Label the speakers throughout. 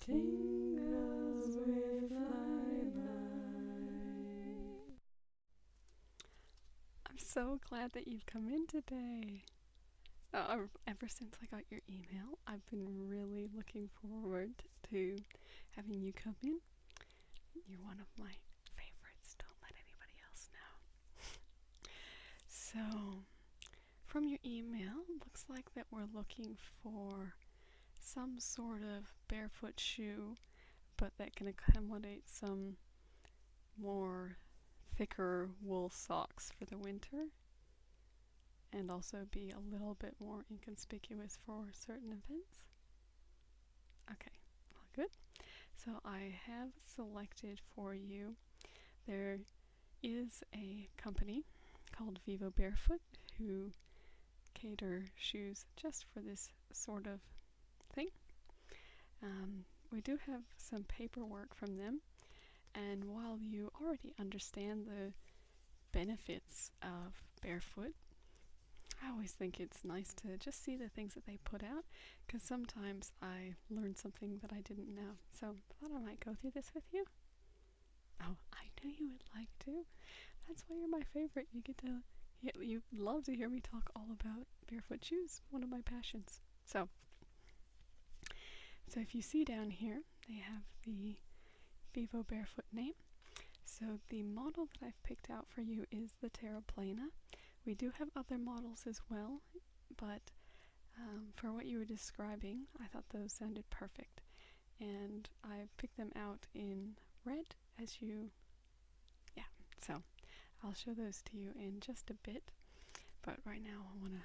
Speaker 1: Tingles with I'm so glad that you've come in today. Ever since I got your email, I've been really looking forward to having you come in. You're one of my favorites. Don't let anybody else know. So, from your email, it looks like that we're looking for some sort of barefoot shoe, but that can accommodate some more thicker wool socks for the winter, and also be a little bit more inconspicuous for certain events. Okay, well, good. So I have selected for you, there is a company called Vivobarefoot who cater shoes just for this sort of thing. We do have some paperwork from them, and while you already understand the benefits of barefoot, I always think it's nice to just see the things that they put out, because sometimes I learn something that I didn't know. So I thought I might go through this with you. Oh, I knew you would like to. That's why you're my favorite. You love to hear me talk all about barefoot shoes, one of my passions. So if you see down here, they have the Vivobarefoot name. So the model that I've picked out for you is the Terra Plana. We do have other models as well, but for what you were describing, I thought those sounded perfect. And I've picked them out in red so I'll show those to you in just a bit. But right now I want to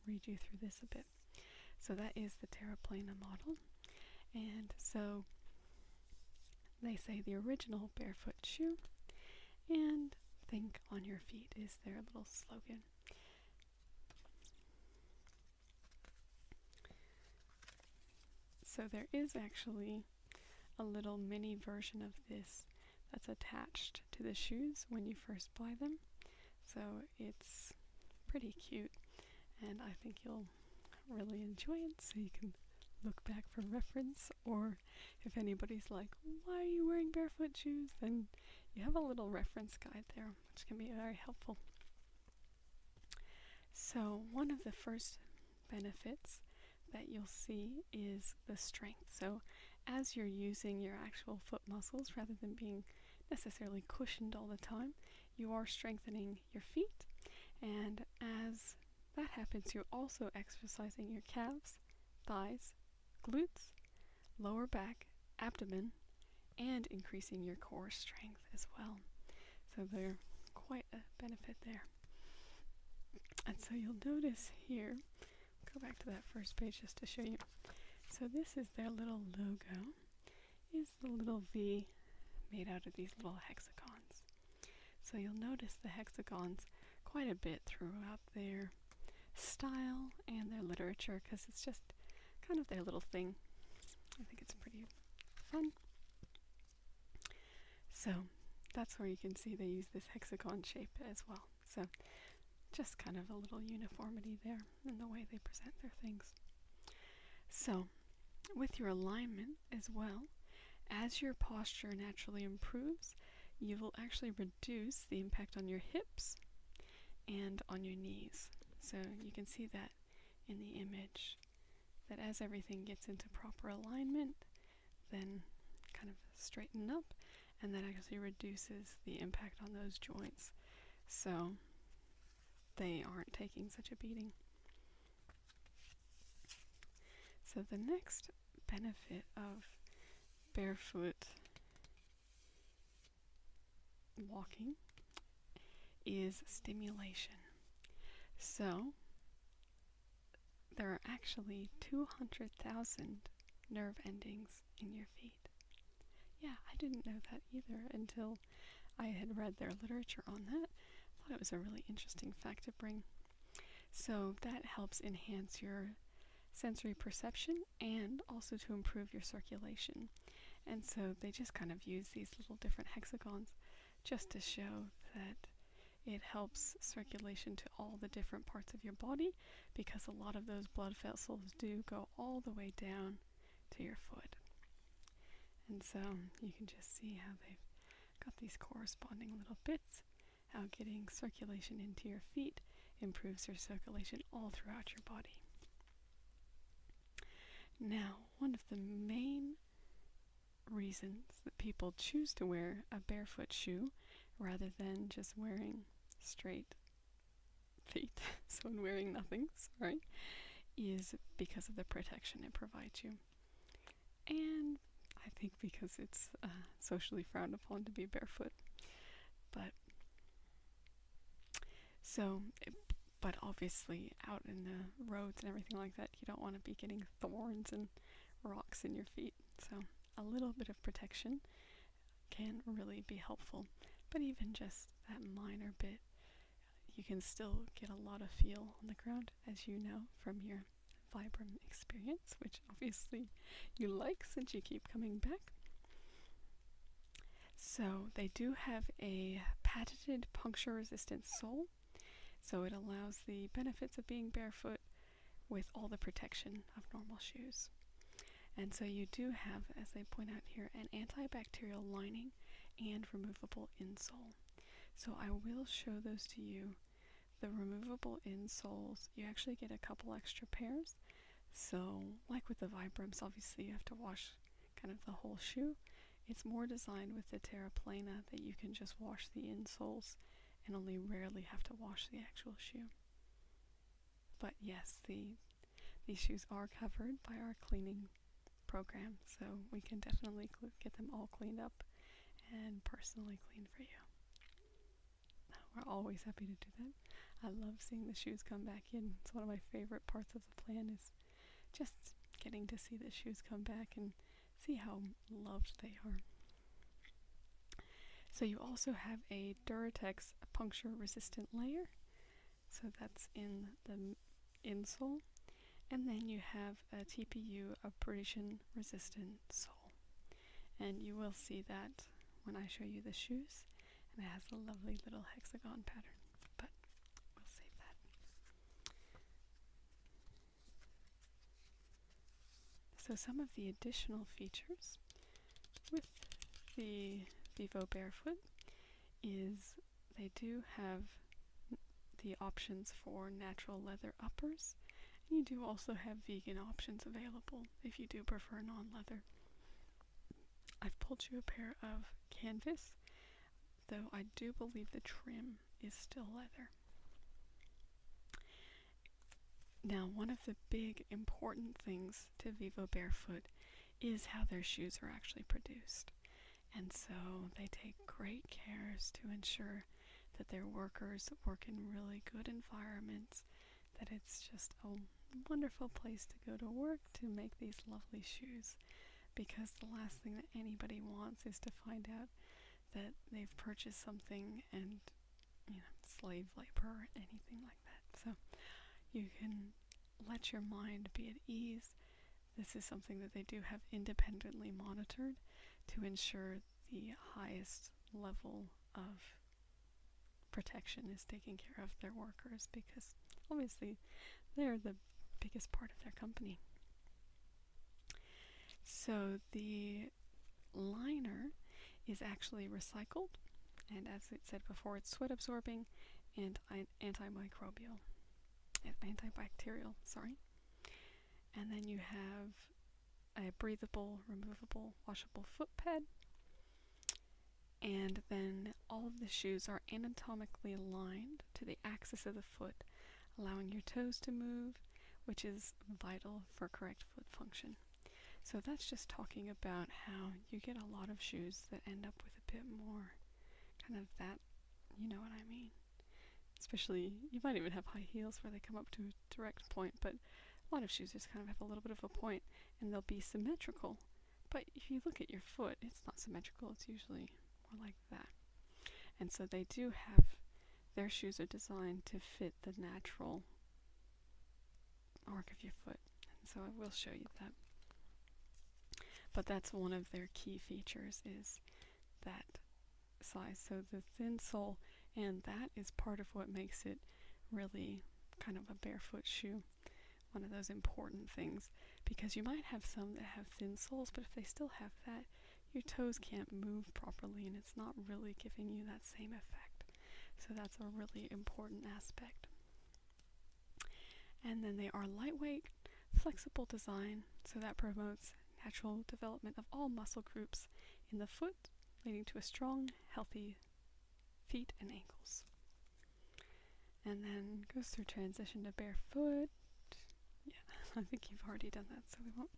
Speaker 1: read you through this a bit. So that is the Terra Plana model. And so they say the original barefoot shoe, and think on your feet is their little slogan. So there is actually a little mini version of this that's attached to the shoes when you first buy them. So it's pretty cute, and I think you'll really enjoy it, so you can look back for reference, or if anybody's like, why are you wearing barefoot shoes, then you have a little reference guide there, which can be very helpful. So one of the first benefits that you'll see is the strength. So as you're using your actual foot muscles rather than being necessarily cushioned all the time, you are strengthening your feet, and as that happens, you're also exercising your calves, thighs, glutes, lower back, abdomen, and increasing your core strength as well. So there's quite a benefit there. And so you'll notice here, go back to that first page just to show you. So this is their little logo, is the little V made out of these little hexagons. So you'll notice the hexagons quite a bit throughout their style and their literature, because it's just kind of their little thing. I think it's pretty fun. So that's where you can see they use this hexagon shape as well. So just kind of a little uniformity there in the way they present their things. So with your alignment as well, as your posture naturally improves, you will actually reduce the impact on your hips and on your knees. So you can see that in the image, that as everything gets into proper alignment, then kind of straighten up, and that actually reduces the impact on those joints, so they aren't taking such a beating. So the next benefit of barefoot walking is stimulation. So there are actually 200,000 nerve endings in your feet. Yeah, I didn't know that either until I had read their literature on that. I thought it was a really interesting fact to bring. So that helps enhance your sensory perception and also to improve your circulation. And so they just kind of use these little different hexagons just to show that it helps circulation to all the different parts of your body, because a lot of those blood vessels do go all the way down to your foot. And so you can just see how they've got these corresponding little bits, how getting circulation into your feet improves your circulation all throughout your body. Now, one of the main reasons that people choose to wear a barefoot shoe rather than just wearing straight feet, so wearing nothing, sorry, is because of the protection it provides you. And I think because it's socially frowned upon to be barefoot. But obviously out in the roads and everything like that, you don't want to be getting thorns and rocks in your feet. So a little bit of protection can really be helpful. But even just that minor bit, you can still get a lot of feel on the ground, as you know from your Vibram experience, which obviously you like since you keep coming back. So they do have a patented puncture-resistant sole, so it allows the benefits of being barefoot with all the protection of normal shoes. And so you do have, as they point out here, an antibacterial lining and removable insole. So I will show those to you. The removable insoles, you actually get a couple extra pairs. So like with the Vibrams, obviously you have to wash kind of the whole shoe. It's more designed with the Terra Plana that you can just wash the insoles and only rarely have to wash the actual shoe. But yes, these shoes are covered by our cleaning program, so we can definitely get them all cleaned up and personally cleaned for you. We're always happy to do that. I love seeing the shoes come back in. It's one of my favorite parts of the plan, is just getting to see the shoes come back and see how loved they are. So you also have a Duratex puncture resistant layer, so that's in the insole, and then you have a TPU abrasion resistant sole, and you will see that when I show you the shoes, and it has a lovely little hexagon pattern, but we'll save that. So some of the additional features with the Vivobarefoot is they do have the options for natural leather uppers. You do also have vegan options available if you do prefer non-leather. I've pulled you a pair of canvas, though I do believe the trim is still leather. Now, one of the big important things to Vivobarefoot is how their shoes are actually produced. And so they take great cares to ensure that their workers work in really good environments, that it's just a wonderful place to go to work to make these lovely shoes, because the last thing that anybody wants is to find out that they've purchased something and, slave labor or anything like that. So you can let your mind be at ease. This is something that they do have independently monitored to ensure the highest level of protection is taken care of their workers, because obviously they're the biggest part of their company. So the liner is actually recycled, and as it said before, it's sweat absorbing and antibacterial, And then you have a breathable, removable, washable footbed. And then all of the shoes are anatomically aligned to the axis of the foot, allowing your toes to move, which is vital for correct foot function. So that's just talking about how you get a lot of shoes that end up with a bit more kind of that, you know what I mean. Especially, you might even have high heels where they come up to a direct point, but a lot of shoes just kind of have a little bit of a point, and they'll be symmetrical. But if you look at your foot, it's not symmetrical, it's usually more like that. And so they do have, their shoes are designed to fit the natural arc of your foot. And so I will show you that. But that's one of their key features, is that size. So the thin sole, and that is part of what makes it really kind of a barefoot shoe. One of those important things, because you might have some that have thin soles, but if they still have that, your toes can't move properly and it's not really giving you that same effect. So that's a really important aspect. And then they are lightweight, flexible design, so that promotes natural development of all muscle groups in the foot, leading to a strong, healthy feet and ankles. And then goes through transition to barefoot. Yeah, I think you've already done that, so we won't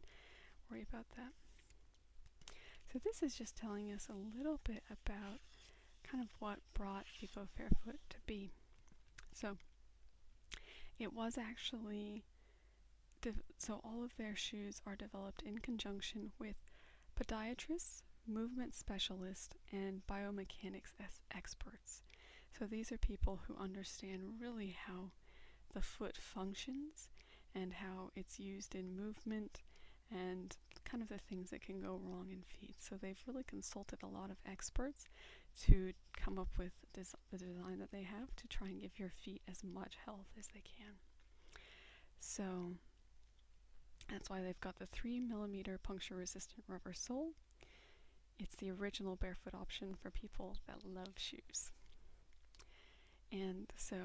Speaker 1: worry about that. So this is just telling us a little bit about kind of what brought Vivobarefoot to be. So it was actually, so all of their shoes are developed in conjunction with podiatrists, movement specialists, and biomechanics experts. So these are people who understand really how the foot functions and how it's used in movement and kind of the things that can go wrong in feet. So they've really consulted a lot of experts to come up with the design that they have to try and give your feet as much health as they can. So that's why they've got the 3mm puncture resistant rubber sole. It's the original barefoot option for people that love shoes. And so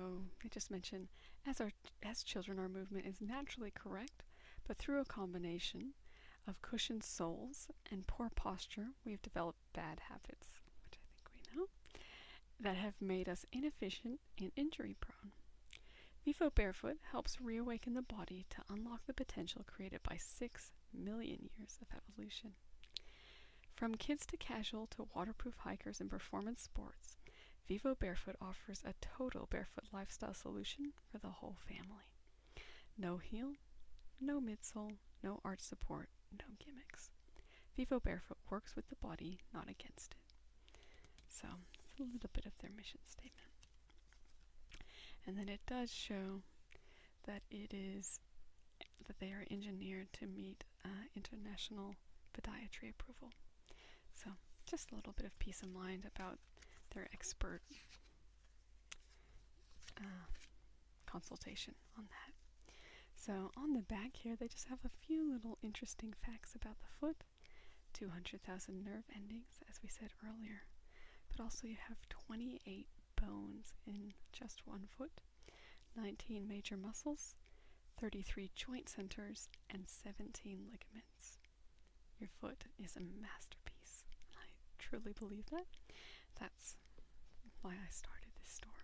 Speaker 1: they just mentioned, as children, our movement is naturally correct, but through a combination of cushioned soles and poor posture, we've developed bad habits, which I think we know, that have made us inefficient and injury prone. Vivobarefoot helps reawaken the body to unlock the potential created by 6 million years of evolution. From kids to casual to waterproof hikers and performance sports, Vivobarefoot offers a total barefoot lifestyle solution for the whole family. No heel, no midsole, no arch support, no gimmicks. Vivobarefoot works with the body, not against it. So, it's a little bit of their mission statement. And then it does show that they are engineered to meet international podiatry approval. So, just a little bit of peace of mind about their expert consultation on that. So on the back here, they just have a few little interesting facts about the foot. 200,000 nerve endings, as we said earlier. But also you have 28 bones in just one foot, 19 major muscles, 33 joint centers, and 17 ligaments. Your foot is a masterpiece. I truly believe that. That's why I started this store.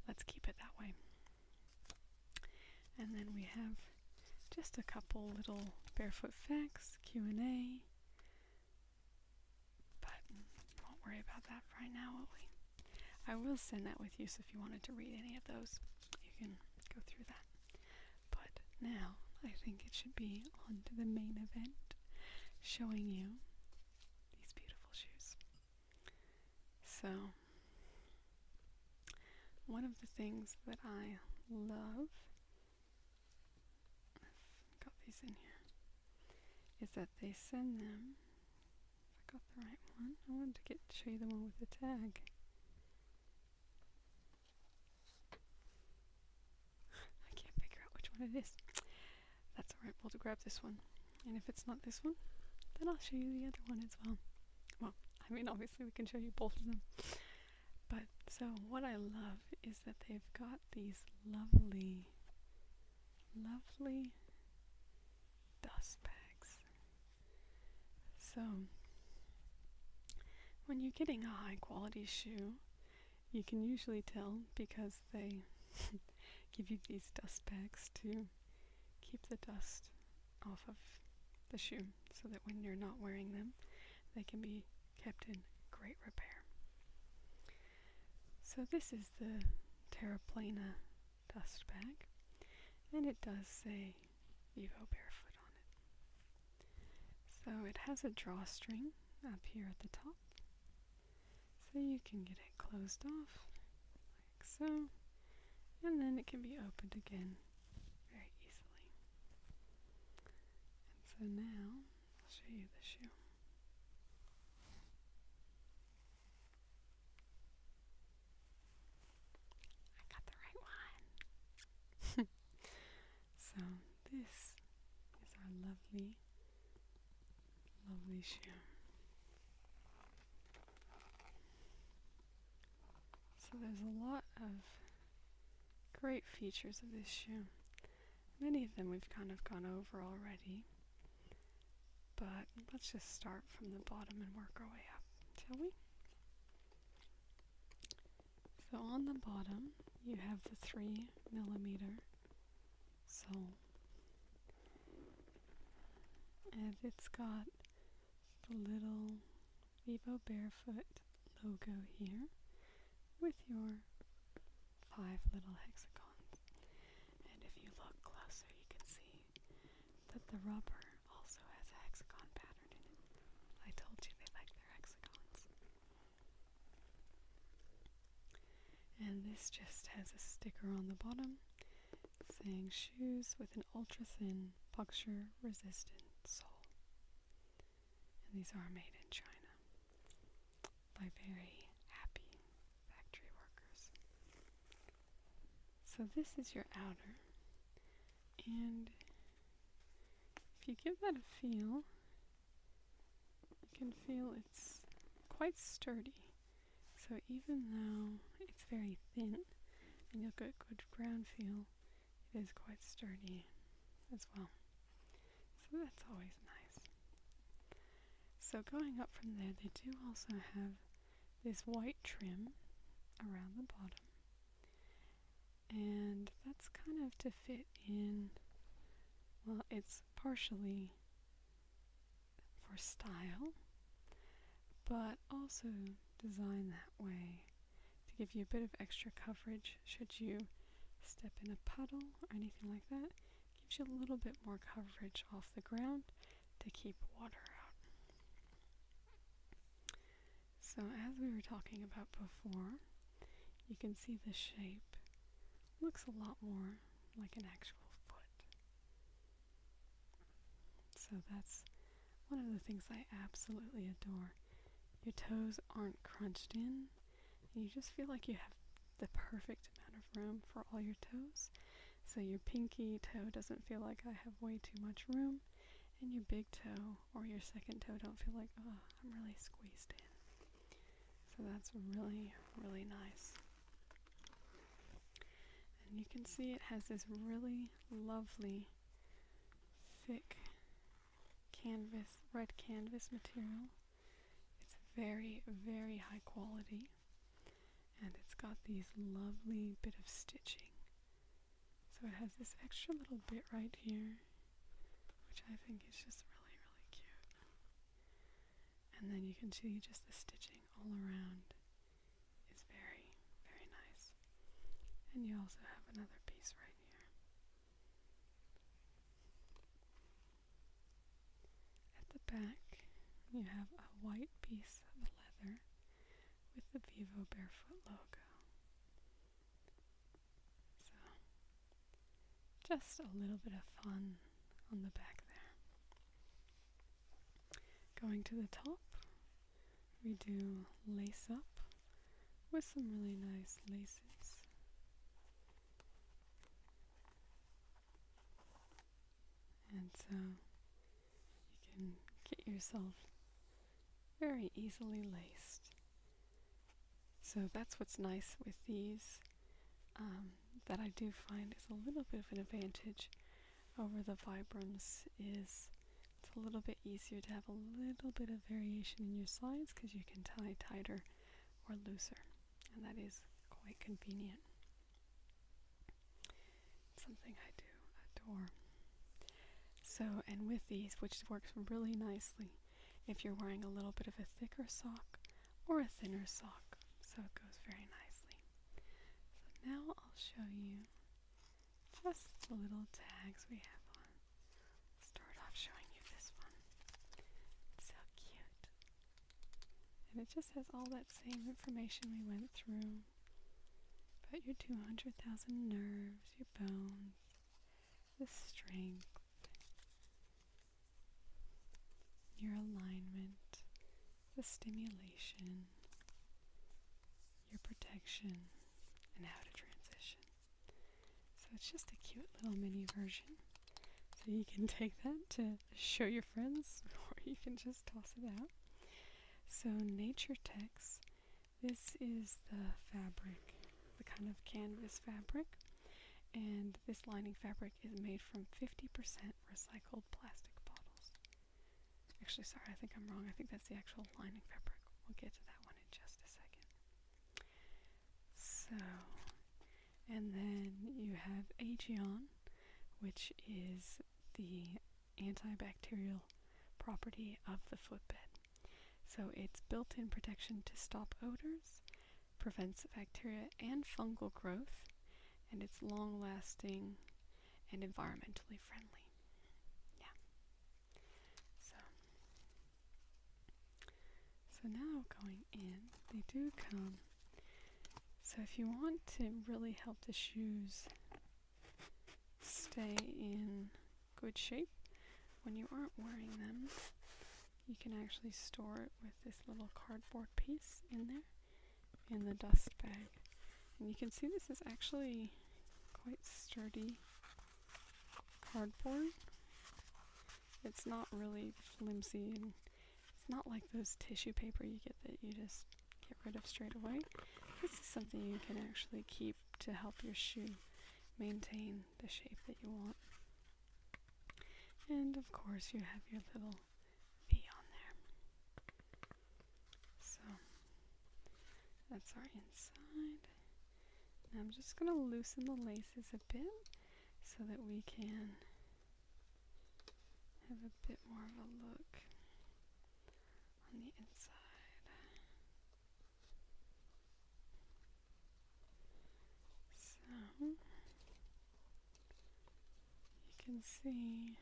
Speaker 1: Let's keep it that way. And then we have just a couple little barefoot facts, Q&A. But won't worry about that right now, will we? I will send that with you, so if you wanted to read any of those, you can go through that. But now, I think it should be on to the main event, showing you these beautiful shoes. So, one of the things that I love, I've got these in here, is that they send them, if I got the right one, I wanted to show you the one with the tag. I can't figure out which one it is. That's alright, we'll grab this one. And if it's not this one, then I'll show you the other one as well. Well, I mean, obviously we can show you both of them. But, so what I love is that they've got these lovely, lovely dust bags. So, when you're getting a high quality shoe, you can usually tell because they give you these dust bags to keep the dust off of the shoe so that when you're not wearing them, they can be kept in great repair. So this is the Terra Plana dust bag, and it does say Vivobarefoot on it. So it has a drawstring up here at the top, so you can get it closed off like so, and then it can be opened again very easily. And so now I'll show you the shoe. So this is our lovely, lovely shoe. So there's a lot of great features of this shoe. Many of them we've kind of gone over already, but let's just start from the bottom and work our way up, shall we? So on the bottom you have the 3mm sole, and it's got the little Vivobarefoot logo here with your 5 little hexagons. And if you look closer, you can see that the rubber also has a hexagon pattern in it. I told you they like their hexagons. And this just has a sticker on the bottom saying shoes with an ultra thin puncture resistant sole. And these are made in China by very happy factory workers. So this is your outer, and if you give that a feel, you can feel it's quite sturdy. So even though it's very thin and you'll get good ground feel, it is quite sturdy as well. So that's always nice. So going up from there, they do also have this white trim around the bottom, and that's kind of to fit in, well, it's partially for style, but also designed that way to give you a bit of extra coverage should you step in a puddle or anything like that. It gives you a little bit more coverage off the ground to keep water out. So as we were talking about before, you can see the shape looks a lot more like an actual foot. So that's one of the things I absolutely adore. Your toes aren't crunched in, and you just feel like you have the perfect amount of room for all your toes. So your pinky toe doesn't feel like I have way too much room, and your big toe or your second toe don't feel like, oh, I'm really squeezed in. So that's really, really nice. And you can see it has this really lovely, thick canvas, red canvas material. It's very, very high quality, and it's got these lovely bit of stitching. So it has this extra little bit right here, which I think is just really, really cute. And then you can see just the stitching all around is very, very nice. And you also have another piece right here. At the back, you have a white piece of leather with the Vivobarefoot logo. So, just a little bit of fun on the back there. Going to the top, we do lace up with some really nice laces. And so you can get yourself very easily laced. So that's what's nice with these, that I do find is a little bit of an advantage over the Vibrams, is it's a little bit easier to have a little bit of variation in your sides because you can tie tighter or looser, and that is quite convenient. It's something I do adore. So, and with these, which works really nicely if you're wearing a little bit of a thicker sock or a thinner sock, so it goes very nicely. So now I'll show you just the little tags we have on. Start off showing you this one. It's so cute. And it just has all that same information we went through about your 200,000 nerves, your bones, the strength, your alignment, the stimulation, your protection, and how to transition. So it's just a cute little mini version. So you can take that to show your friends, or you can just toss it out. So Nature Tex, this is the fabric, the kind of canvas fabric, and this lining fabric is made from 50% recycled plastic bottles. Actually, sorry, I think I'm wrong. I think that's the actual lining fabric. We'll get to that one in just a second. So, and then you have Aegeon, which is the antibacterial property of the footbed. So it's built-in protection to stop odors, prevents bacteria and fungal growth, and it's long-lasting and environmentally friendly. Yeah. So now going in, they do come. So if you want to really help the shoes stay in good shape when you aren't wearing them, you can actually store it with this little cardboard piece in there, in the dust bag. And you can see this is actually quite sturdy cardboard. It's not really flimsy, and it's not like those tissue paper you get that you just get rid of straight away. This is something you can actually keep to help your shoe maintain the shape that you want. And of course you have your little V on there. So that's our inside. Now I'm just going to loosen the laces a bit so that we can have a bit more of a look on the inside. So you can see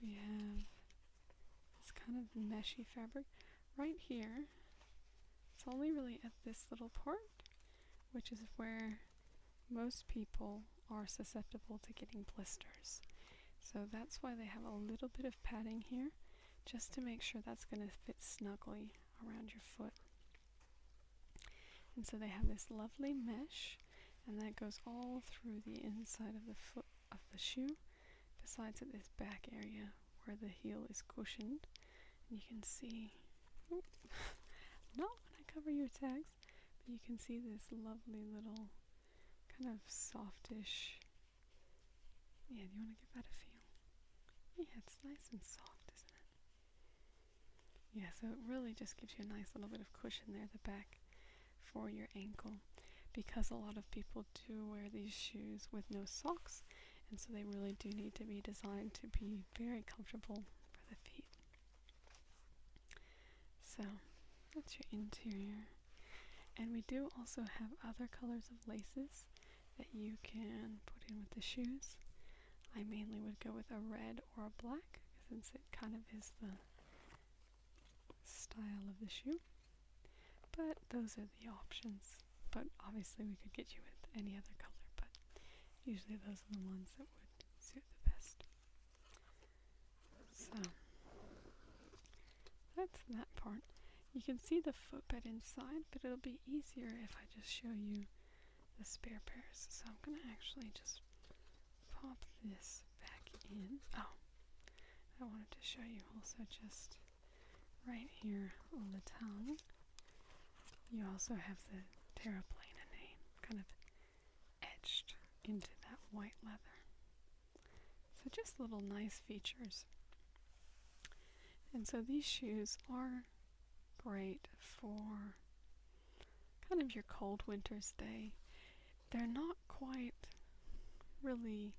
Speaker 1: we have this kind of meshy fabric right here. It's only really at this little part, which is where most people are susceptible to getting blisters. So that's why they have a little bit of padding here, just to make sure that's going to fit snugly around your foot. And so they have this lovely mesh, and that goes all through the inside of the foot of the shoe, besides at this back area where the heel is cushioned. And you can see, not when I cover your tags, but you can see this lovely little kind of softish, yeah, do you want to give that a feel? Yeah, it's nice and soft, isn't it? Yeah, so it really just gives you a nice little bit of cushion there at the back for your ankle, because a lot of people do wear these shoes with no socks, and so they really do need to be designed to be very comfortable for the feet. So that's your interior. And we do also have other colors of laces that you can put in with the shoes. I mainly would go with a red or a black, since it kind of is the style of the shoe. But those are the options. But obviously we could get you with any other color, but usually those are the ones that would suit the best. So that's that part. You can see the footbed inside, but it'll be easier if I just show you the spare pairs. So I'm going to actually just pop this back in. Oh, I wanted to show you also just right here on the tongue. You also have the Terra Plana name kind of etched into that white leather. So just little nice features. And so these shoes are great for kind of your cold winter's day. They're not quite really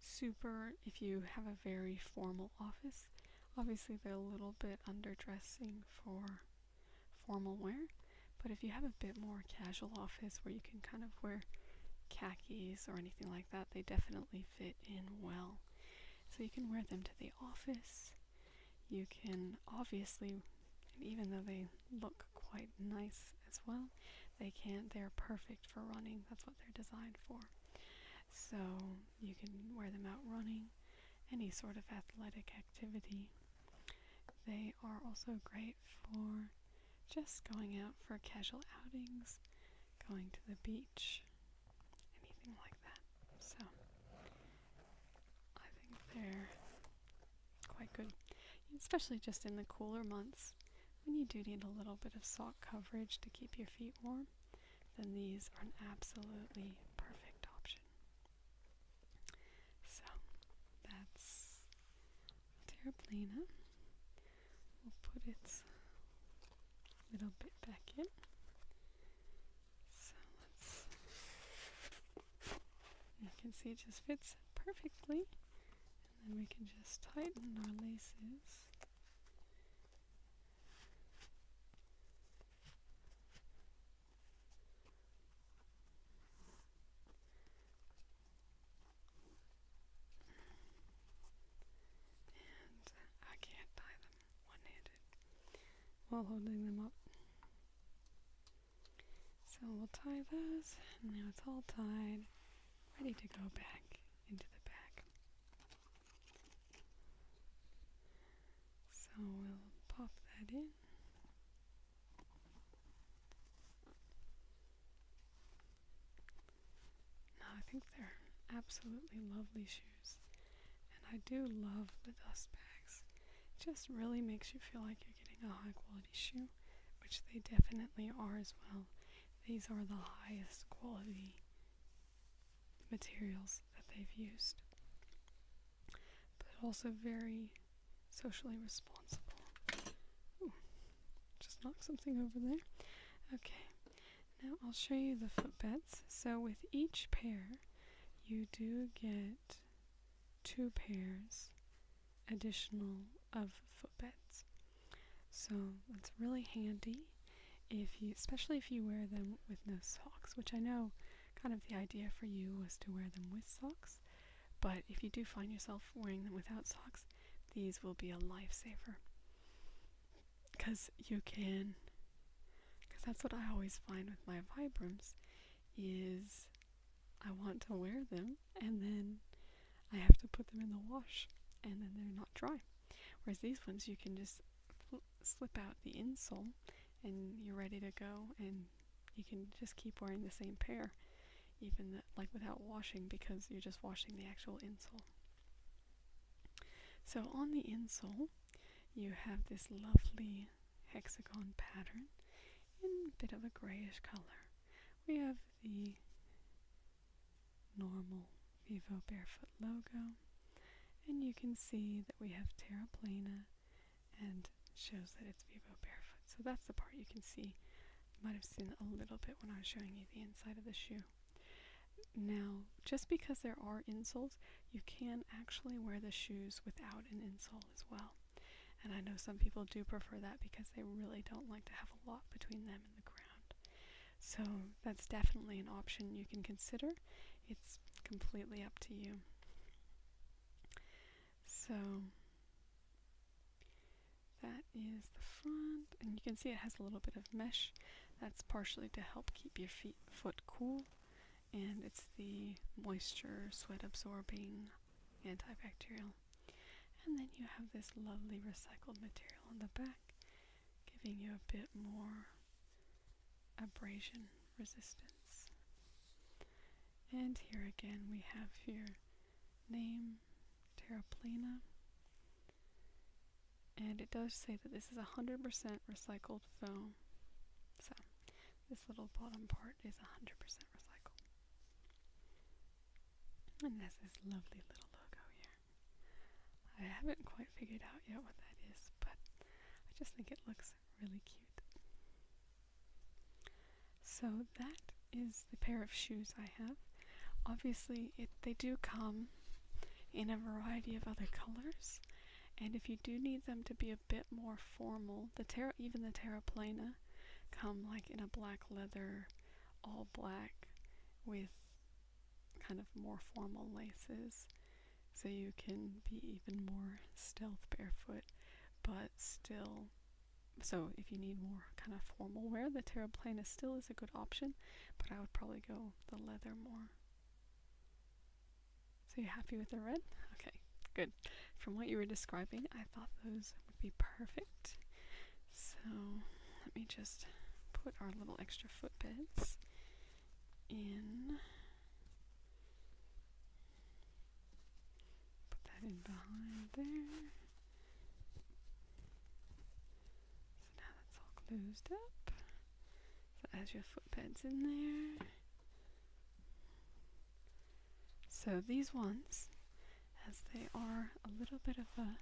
Speaker 1: super if you have a very formal office. Obviously they're a little bit underdressing for formal wear, but if you have a bit more casual office where you can kind of wear khakis or anything like that, they definitely fit in well. So you can wear them to the office. You can obviously, and even though they look quite nice as well, they're perfect for running. That's what they're designed for. So you can wear them out running, any sort of athletic activity. They are also great for just going out for casual outings, going to the beach, anything like that. So I think they're quite good, especially just in the cooler months when you do need a little bit of sock coverage to keep your feet warm, then these are an absolutely perfect option. So that's Terra Plana. We'll put its little bit back in. So you can see it just fits perfectly. And then we can just tighten our laces. I can't tie them one-handed while holding them up. So we'll tie those, and now it's all tied, ready to go back into the bag. So we'll pop that in. Now I think they're absolutely lovely shoes, and I do love the dust bags. It just really makes you feel like you're getting a high quality shoe, which they definitely are as well. These are the highest quality materials that they've used, but also very socially responsible. Ooh, just knocked something over there. Okay, now I'll show you the footbeds. So with each pair, you do get 2 pairs additional of footbeds. So it's really handy especially if you wear them with no socks, which I know kind of the idea for you was to wear them with socks, but if you do find yourself wearing them without socks, these will be a lifesaver. Because that's what I always find with my Vibrams, is I want to wear them and then I have to put them in the wash and then they're not dry. Whereas these ones you can just slip out the insole and you're ready to go, and you can just keep wearing the same pair even like without washing, because you're just washing the actual insole. So on the insole you have this lovely hexagon pattern in a bit of a grayish color. We have the normal Vivobarefoot logo, and you can see that we have Terra Plana and it shows that it's Vivobarefoot. So that's the part you can see. You might have seen a little bit when I was showing you the inside of the shoe. Now, just because there are insoles, you can actually wear the shoes without an insole as well. And I know some people do prefer that because they really don't like to have a lot between them and the ground. So that's definitely an option you can consider. It's completely up to you. So that is the front, and you can see it has a little bit of mesh. That's partially to help keep your foot cool, and it's the moisture, sweat absorbing, antibacterial. And then you have this lovely recycled material on the back, giving you a bit more abrasion resistance. And here again we have your name, Terra Plana. And it does say that this is 100% recycled foam. So this little bottom part is 100% recycled. And there's this lovely little logo here. I haven't quite figured out yet what that is, but I just think it looks really cute. So that is the pair of shoes I have. Obviously, they do come in a variety of other colors, and if you do need them to be a bit more formal, even the Terra Plana come like in a black leather, all black, with kind of more formal laces, so you can be even more stealth barefoot, but still. So if you need more kind of formal wear, the Terra Plana still is a good option, but I would probably go the leather more. So you happy with the red? Okay, good. From what you were describing, I thought those would be perfect. So let me just put our little extra footbeds in. Put that in behind there. So now closed up. So as your footbeds in there. So these ones, as they are a little bit of a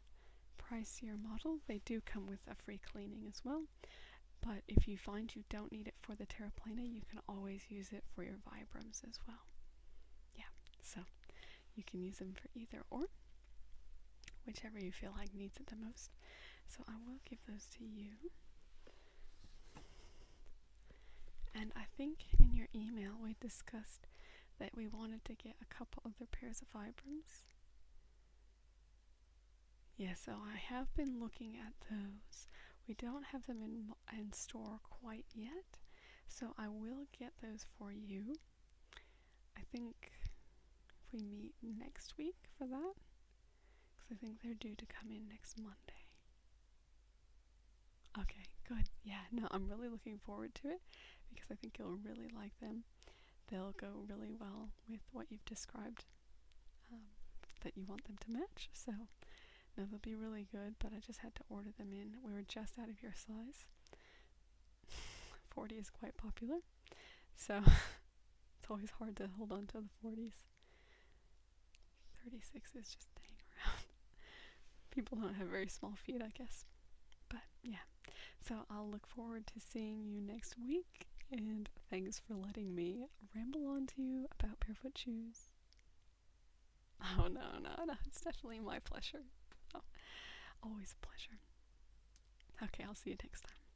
Speaker 1: pricier model, they do come with a free cleaning as well. But if you find you don't need it for the Terra Plana, you can always use it for your Vibrams as well. Yeah, so you can use them for either or, whichever you feel like needs it the most. So I will give those to you. And I think in your email we discussed that we wanted to get a couple other pairs of Vibrams. Yeah, so I have been looking at those. We don't have them in store quite yet, so I will get those for you. I think if we meet next week for that, because I think they're due to come in next Monday. Okay, good. Yeah, no, I'm really looking forward to it because I think you'll really like them. They'll go really well with what you've described that you want them to match. So, no, they'll be really good, but I just had to order them in. We were just out of your size. 40 is quite popular, so it's always hard to hold on to the 40s. 36 is just dang around. People don't have very small feet, I guess. But yeah, so I'll look forward to seeing you next week, and thanks for letting me ramble on to you about barefoot shoes. Oh no, it's definitely my pleasure. Oh, always a pleasure. Okay, I'll see you next time.